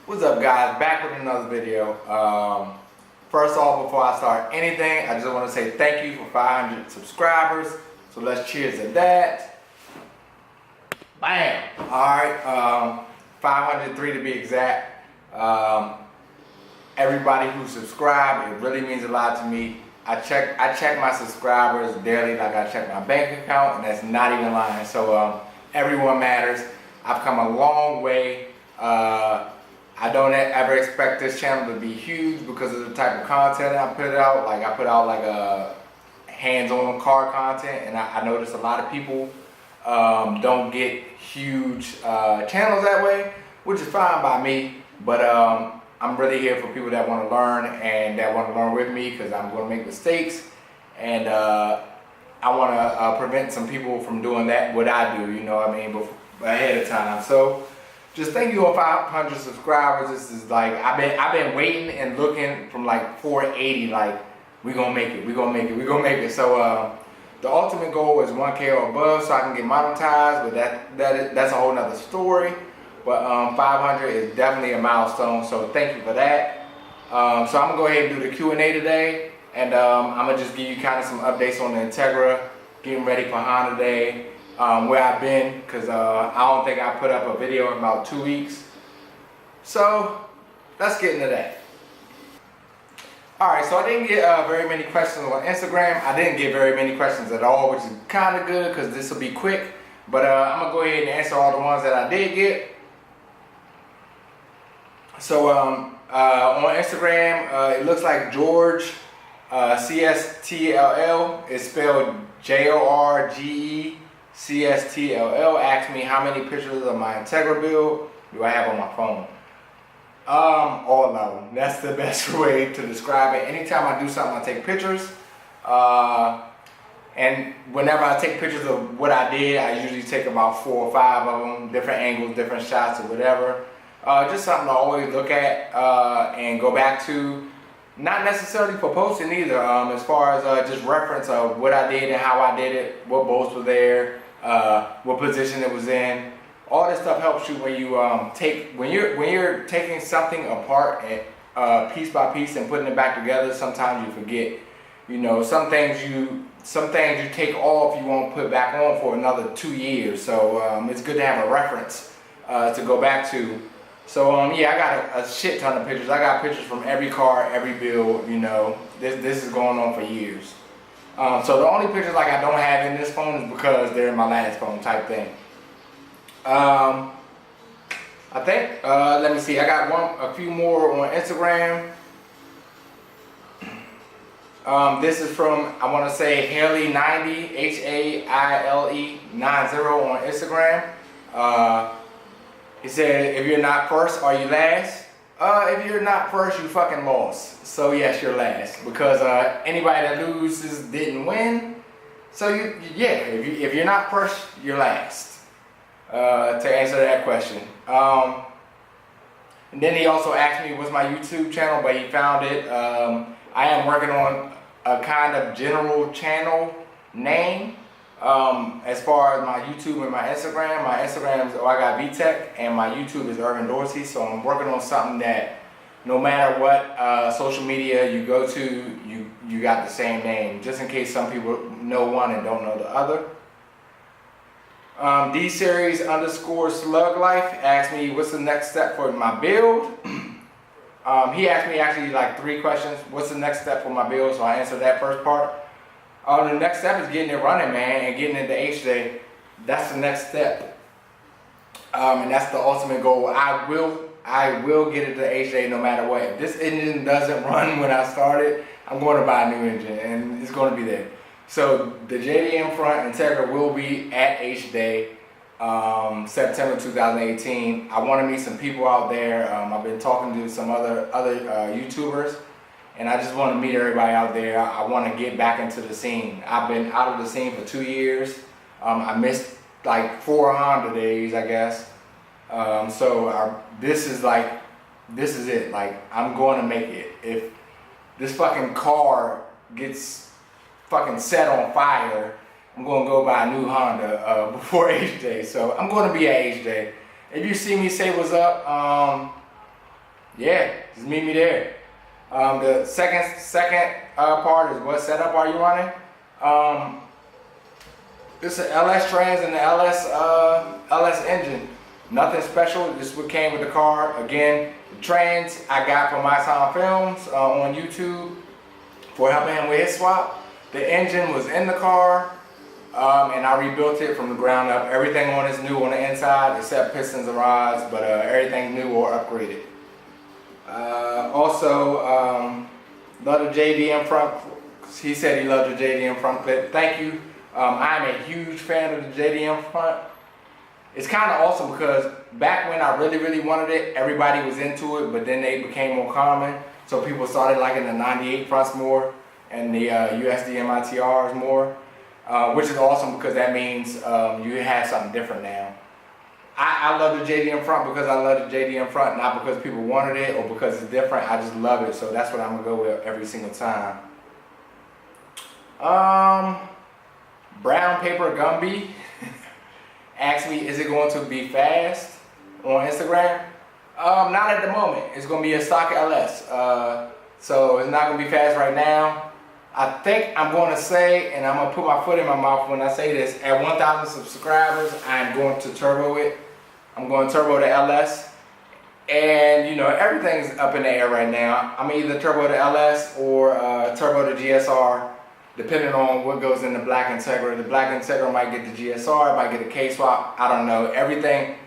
What's up, guys? Back with another video. First off, before I start anything, I just want to say thank you for 500 subscribers. So let's cheers to that. Bam! Alright, 503 to be exact. Everybody who subscribed, it really means a lot to me. I check my subscribers daily like I check my bank account, and that's not even lying. So everyone matters. I've come a long way. I don't ever expect this channel to be huge because of the type of content I put out. Like I put out like a hands-on car content, and I notice a lot of people don't get huge channels that way, which is fine by me. But I'm really here for people that want to learn and that want to learn with me, because I'm going to make mistakes, and I want to prevent some people from doing that what I do. You know what I mean? Ahead of time. So just thank you on 500 subscribers. This is like I've been waiting and looking from like 480. Like we gonna make it. We gonna make it. We gonna make it. So the ultimate goal is 1K or above, so I can get monetized. But that's a whole nother story. But 500 is definitely a milestone. So thank you for that. So I'm gonna go ahead and do the Q&A today, and I'm gonna just give you kind of some updates on the Integra, getting ready for Hday. Where I've been, because I don't think I put up a video in about 2 weeks. So let's get into that. Alright, so I didn't get very many questions on Instagram. I didn't get very many questions at all, which is kind of good because this will be quick. But I'm going to go ahead and answer all the ones that I did get. So on Instagram, it looks like George CSTLL is spelled JORGE. CSTLL asked me how many pictures of my Integra build do I have on my phone. All of them. That's the best way to describe it. Anytime I do something, I take pictures. And whenever I take pictures of what I did, I usually take about 4 or 5 of them, different angles, different shots, or whatever. Just something to always look at and go back to. Not necessarily for posting either, as far as just reference of what I did and how I did it, what bolts were there, what position it was in. All this stuff helps you when you when you're taking something apart and piece by piece and putting it back together. Sometimes you forget, you know, some things you take off, you won't put back on for another 2 years. So it's good to have a reference to go back to. So yeah, I got a shit ton of pictures. I got pictures from every car, every build. You know, this is going on for years. So the only pictures like I don't have in this phone is because they're in my last phone type thing. I think let me see. I got a few more on Instagram. This is from, I want to say, Haile90, HAILE 90 on Instagram. He said, if you're not first, are you last? If you're not first, you fucking lost. So yes, you're last, because anybody that loses didn't win. So if you're not first, you're last. To answer that question. And then he also asked me what's my YouTube channel, but he found it. I am working on a kind of general channel name. As far as my YouTube and my Instagram is I got VTech, and my YouTube is Urban Dorsey. So I'm working on something that no matter what social media you go to, you got the same name, just in case some people know one and don't know the other. D-Series _ Slug Life asked me what's the next step for my build. He asked me actually like 3 questions. What's the next step for my build? So I answered that first part. The next step is getting it running, man, and getting into Hday. That's the next step, and that's the ultimate goal. I will get into Hday no matter what. If this engine doesn't run when I start it, I'm going to buy a new engine, and it's going to be there. So the JDM front Integra will be at Hday, September 2018. I want to meet some people out there. I've been talking to some other YouTubers. And I just want to meet everybody out there. I want to get back into the scene. I've been out of the scene for 2 years. I missed like 4 Honda days, I guess. This is it. Like, I'm going to make it. If this fucking car gets fucking set on fire I'm going to go buy a new Honda before Hday. So I'm going to be at Hday. If you see me, say what's up. Yeah, just meet me there. The second part is what setup are you running? This is LS trans and the LS engine. Nothing special. This is what came with the car. Again, the trans I got from My Time Films on YouTube for helping him with his swap. The engine was in the car, and I rebuilt it from the ground up. Everything on is new on the inside except pistons and rods, but everything's new or upgraded. Also, love the JDM front. He said he loved the JDM front clip. Thank you. I'm a huge fan of the JDM front. It's kind of awesome because back when I really wanted it, everybody was into it, but then they became more common. So people started liking the 98 fronts more and the USD MITRs more, which is awesome because that means you have something different now. I love the JDM front because I love the JDM front, not because people wanted it or because it's different. I just love it, so that's what I'm gonna go with every single time. Brown Paper Gumby asked me, is it going to be fast on Instagram? Not at the moment. It's going to be a stock LS. So it's not going to be fast right now. I think I'm going to say, and I'm going to put my foot in my mouth when I say this, at 1,000 subscribers, I'm going to turbo it. I'm going to turbo the LS. And, you know, everything's up in the air right now. I'm either turbo the LS or turbo the GSR. Depending on what goes in the Black Integra. The Black Integra might get the GSR, might get a K-swap, I don't know. Everything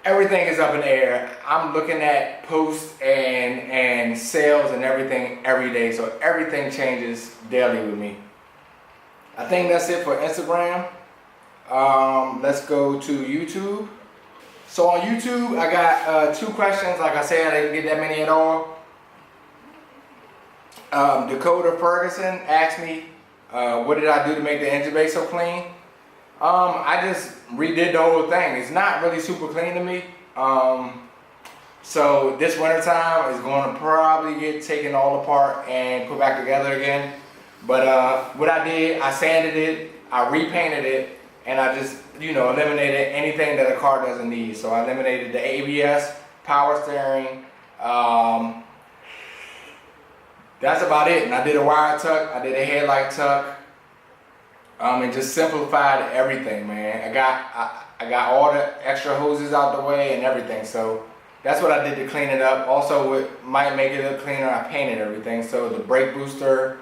is up in the air. I'm looking at posts and sales and everything every day, so everything changes daily with me. I think that's it for Instagram. Let's go to YouTube. So on YouTube, I got 2 questions. Like I said, I didn't get that many at all. Dakota Ferguson asked me, what did I do to make the engine bay so clean? I just redid the whole thing. It's not really super clean to me. So this winter time is going to probably get taken all apart and put back together again. But what I did, I sanded it, I repainted it, and I just, you know, eliminated anything that a car doesn't need. So I eliminated the ABS, power steering, that's about it. And I did a wire tuck, I did a headlight tuck, and just simplified everything, man. I got all the extra hoses out the way and everything. So that's what I did to clean it up. Also, what might make it look cleaner, I painted everything. So the brake booster,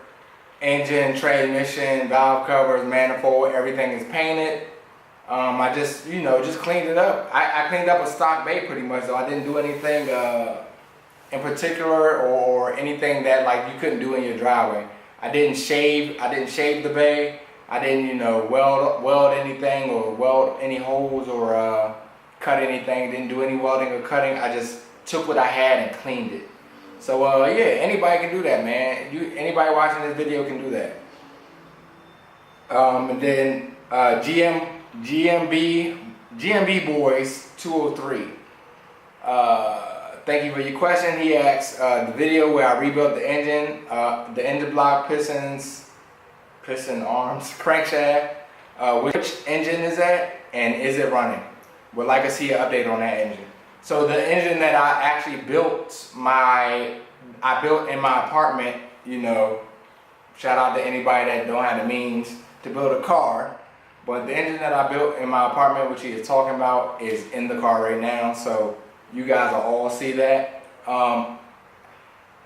engine, transmission, valve covers, manifold, everything is painted. I just, you know, just cleaned it up. I cleaned up a stock bay pretty much, so I didn't do anything in particular or anything that like you couldn't do in your driveway. I didn't shave the bay. I didn't, you know, weld anything or weld any holes or cut anything. Didn't do any welding or cutting. I just took what I had and cleaned it. So yeah, anybody can do that, man. Anybody watching this video can do that. And then GMB Boys 203. Thank you for your question. He asked the video where I rebuilt the engine block, pistons, piston arms, crankshaft. Which engine is that, and is it running? Would like to see an update on that engine. So the engine that I actually built in my apartment. You know, shout out to anybody that don't have the means to build a car. But the engine that I built in my apartment, which he is talking about, is in the car right now. So you guys will all see that.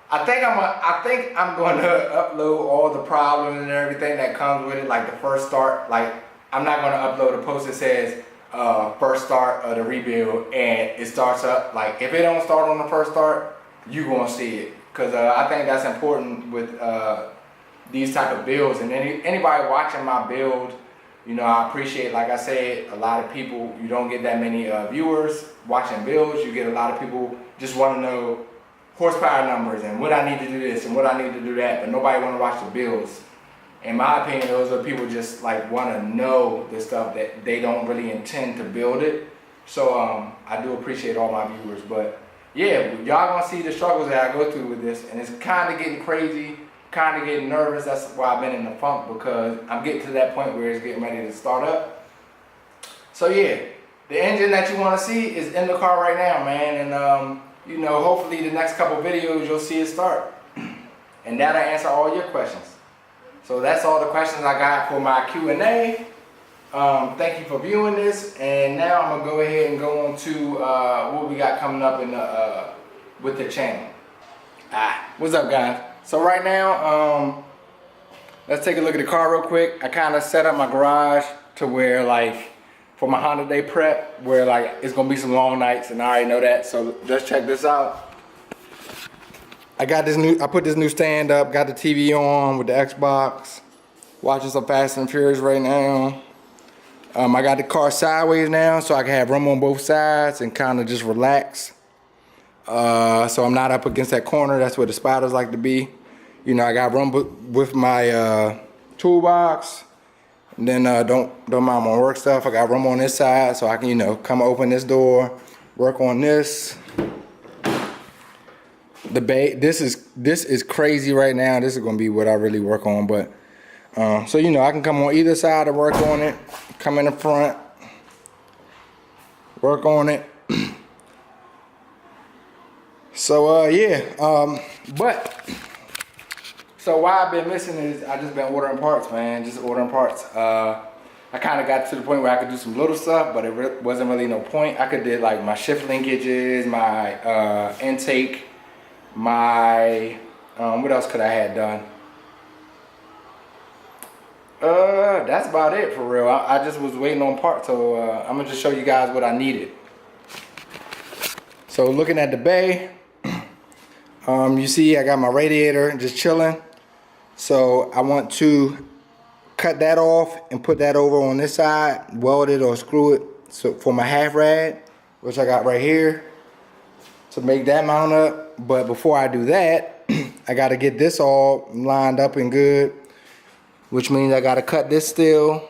I think I'm going to upload all the problems and everything that comes with it, like the first start. Like, I'm not going to upload a post that says first start of the rebuild and it starts up. Like, if it don't start on the first start, you going to see it, because I think that's important with these type of builds. And anybody watching my build, you know, I appreciate, like I said, a lot of people, you don't get that many viewers watching builds. You get a lot of people just want to know horsepower numbers and what I need to do this and what I need to do that, but nobody want to watch the builds. In my opinion, those are people just like want to know the stuff that they don't really intend to build it. So I do appreciate all my viewers. But yeah, y'all gonna see the struggles that I go through with this, and it's kind of getting crazy kind of getting nervous. That's why I've been in the funk, because I'm getting to that point where it's getting ready to start up. So yeah, the engine that you want to see is in the car right now, man. And you know, hopefully the next couple videos you'll see it start. And that'll answer all your questions. So that's all the questions I got for my Q&A. Thank you for viewing this. And now I'm gonna go ahead and go on to what we got coming up in the with the channel. What's up, guys? So right now, let's take a look at the car real quick. I kind of set up my garage to where, like, for my Hday prep, where like it's gonna be some long nights, and I already know that. So let's check this out. I put this new stand up, got the TV on with the Xbox, watching some Fast and Furious right now. I got the car sideways now, so I can have room on both sides and kind of just relax. So I'm not up against that corner. That's where the spiders like to be. You know, I got room with my toolbox. And then don't mind my work stuff. I got room on this side, so I can, you know, come open this door, work on this. The bay, this is crazy right now. This is gonna be what I really work on, but so you know, I can come on either side and work on it. Come in the front, work on it. So yeah, but so why I've been missing is I just been ordering parts, man. Just ordering parts. I kind of got to the point where I could do some little stuff, but it wasn't really no point. I could do like my shift linkages, my intake. My what else could I have done? That's about it for real. I just was waiting on parts, so I'm gonna just show you guys what I needed. So looking at the bay, you see I got my radiator just chilling. So I want to cut that off and put that over on this side, weld it or screw it. So for my half rad, which I got right here, to make that mount up. But before I do that, I got to get this all lined up and good, which means I got to cut this still,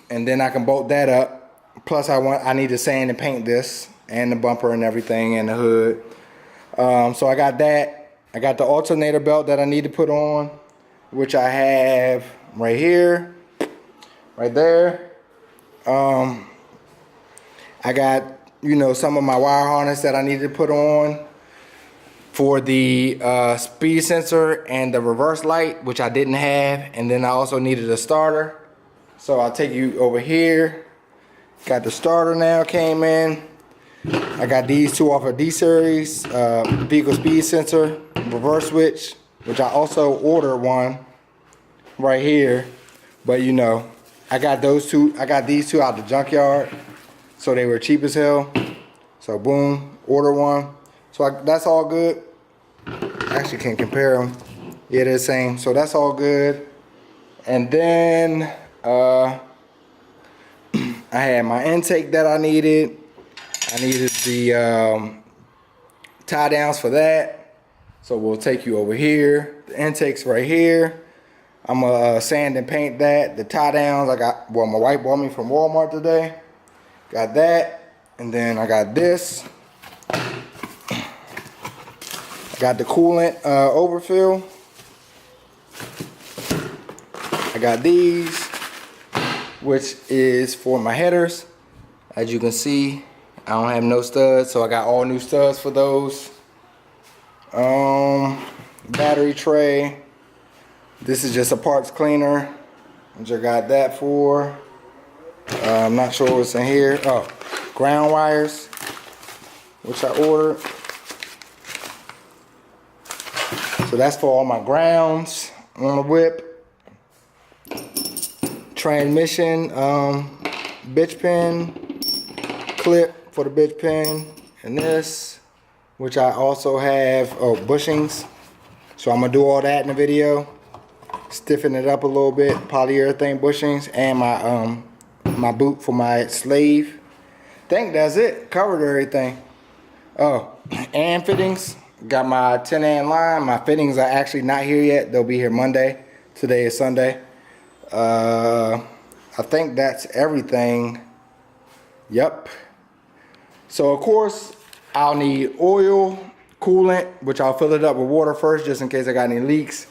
and then I can bolt that up. Plus I need to sand and paint this and the bumper and everything and the hood. So I got that. I got the alternator belt that I need to put on, which I have right here, right there. I got, you know, some of my wire harness that I need to put on for the speed sensor and the reverse light, which I didn't have. And then I also needed a starter. So I'll take you over here. Got the starter now, came in. I got these two off of D-Series, vehicle speed sensor, reverse switch, which I also ordered one right here. But you know, I got those two, I got these two out the junkyard. So they were cheap as hell. So boom, order one. So that's all good. Actually can't compare them. Yeah, they're the same. So that's all good. And then I had my intake that I needed. I needed the tie downs for that. So we'll take you over here. The intake's right here. I'm gonna sand and paint that. The tie downs I got, well, my wife bought me from Walmart today. Got that. And then I got this. Got the coolant overfill. I got these, which is for my headers. As you can see, I don't have no studs, so I got all new studs for those. Battery tray. This is just a parts cleaner, which I got that for. I'm not sure what's in here. Oh, ground wires, which I ordered. So that's for all my grounds on the whip. Transmission, bitch pin, clip for the bitch pin, and this, which I also have, bushings. So I'm gonna do all that in the video. Stiffen it up a little bit, polyurethane bushings, and my boot for my slave. I think that's it, covered everything. Oh, and fittings. Got my 10-amp line. My fittings are actually not here yet. They'll be here Monday. Today is Sunday. I think that's everything. Yep. So of course, I'll need oil, coolant, which I'll fill it up with water first just in case I got any leaks.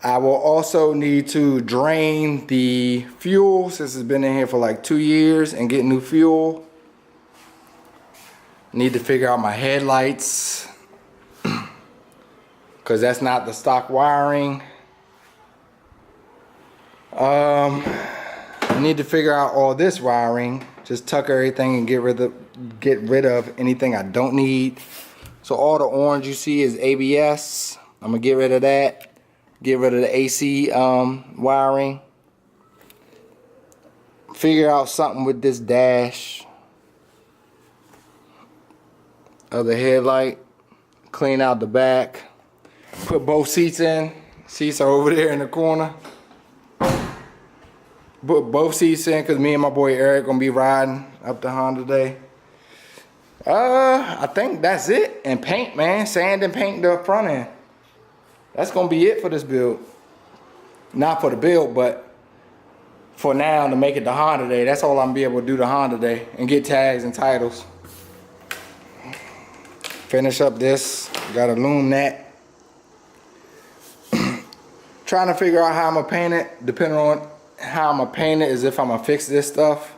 I will also need to drain the fuel since it's been in here for like 2 years and get new fuel. Need to figure out my headlights because that's not the stock wiring. I need to figure out all this wiring. Just tuck everything and get rid of anything I don't need. So all the orange you see is ABS. I'm gonna get rid of that. Get rid of the AC wiring. Figure out something with this dash of the headlight. Clean out the back. Put both seats in. Seats are over there in the corner. Put both seats in because me and my boy Eric gonna be riding up to Hday. I think that's it. And paint, man. Sand and paint the front end. That's gonna be it for this build. Not for the build, but for now to make it to Hday. That's all I'm gonna be able to do to Hday and get tags and titles. Finish up this. Gotta loom that. Trying to figure out how I'm gonna paint it. Depending on how I'm gonna paint it is if I'm gonna fix this stuff.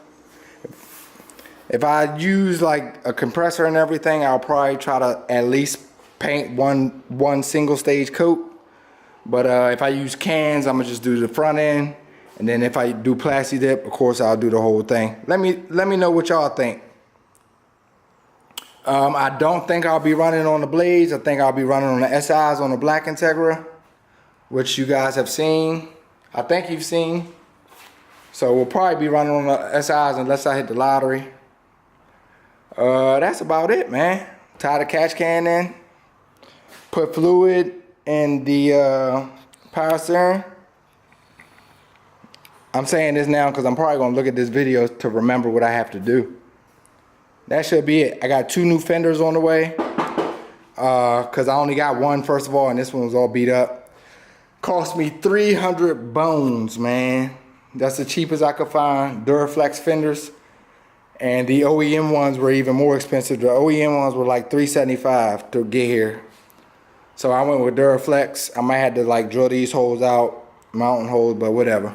If I use like a compressor and everything, I'll probably try to at least paint one single stage coat. But if I use cans, I'm gonna just do the front end, and then if I do plasti dip, of course I'll do the whole thing. Let me know what y'all think. I don't think I'll be running on the blades. I think I'll be running on the SIs on the black Integra, which you guys have seen. I think you've seen. So we'll probably be running on the SIs unless I hit the lottery. That's about it, man. Tie the catch can in. Put fluid in the power steering. I'm saying this now because I'm probably going to look at this video to remember what I have to do. That should be it. I got 2 new fenders on the way. Because I only got one, first of all, and this one was all beat up. Cost me 300 bones, man. That's the cheapest I could find. Duraflex fenders. And the OEM ones were even more expensive. The OEM ones were like $375 to get here. So I went with Duraflex. I might have to like drill these holes out, mountain holes, but whatever.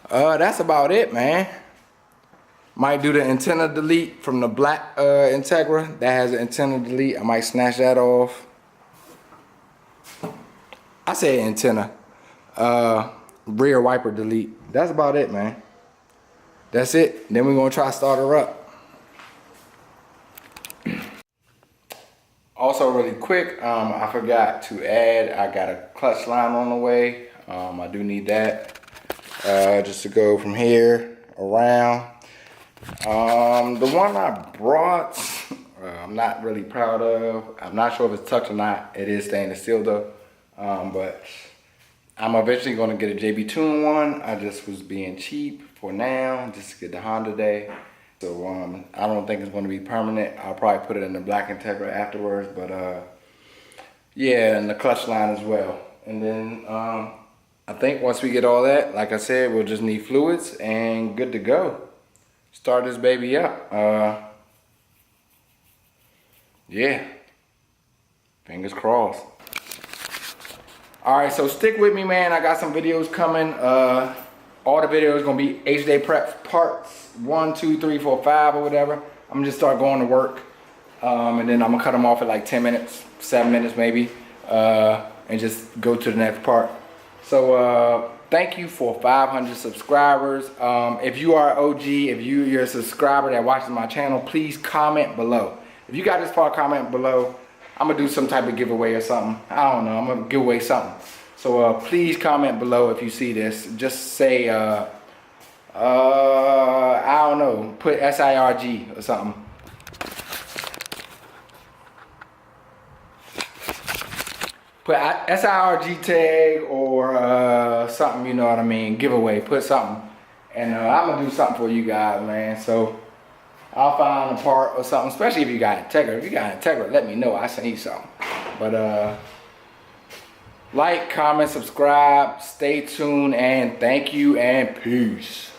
That's about it, man. Might do the antenna delete from the black Integra. That has an antenna delete. I might snatch that off. I say antenna. Rear wiper delete. That's about it, man. That's it. Then we're gonna try to start her up. Also really quick, I forgot to add, I got a clutch line on the way. I do need that. Just to go from here around. The one I brought, I'm not really proud of. I'm not sure if it's tucked or not. It is stainless steel though. But I'm eventually gonna get a JB Tune one. I just was being cheap for now, just to get the Hday. So I don't think it's gonna be permanent. I'll probably put it in the black Integra afterwards, but yeah, and the clutch line as well. And then I think once we get all that, like I said, we'll just need fluids and good to go. Start this baby up. Yeah, fingers crossed. All right, so stick with me, man. I got some videos coming. All the videos gonna be Hday prep parts 1, 2, 3, 4, 5 or whatever. I'm gonna just start going to work, and then I'm gonna cut them off at like 10 minutes, 7 minutes maybe, and just go to the next part. So thank you for 500 subscribers. If you are OG, if you're a subscriber that watches my channel, please comment below. If you got this far, comment below. I'm gonna do some type of giveaway or something. I don't know, I'm gonna give away something. So please comment below if you see this. Just say, I don't know, put SIRG or something. Put SIRG tag or something, you know what I mean, giveaway, put something. And I'm gonna do something for you guys, man. So I'll find a part or something, especially if you got Integra. If you got Integra, let me know, I send you something. But like, comment, subscribe, stay tuned, and thank you and peace.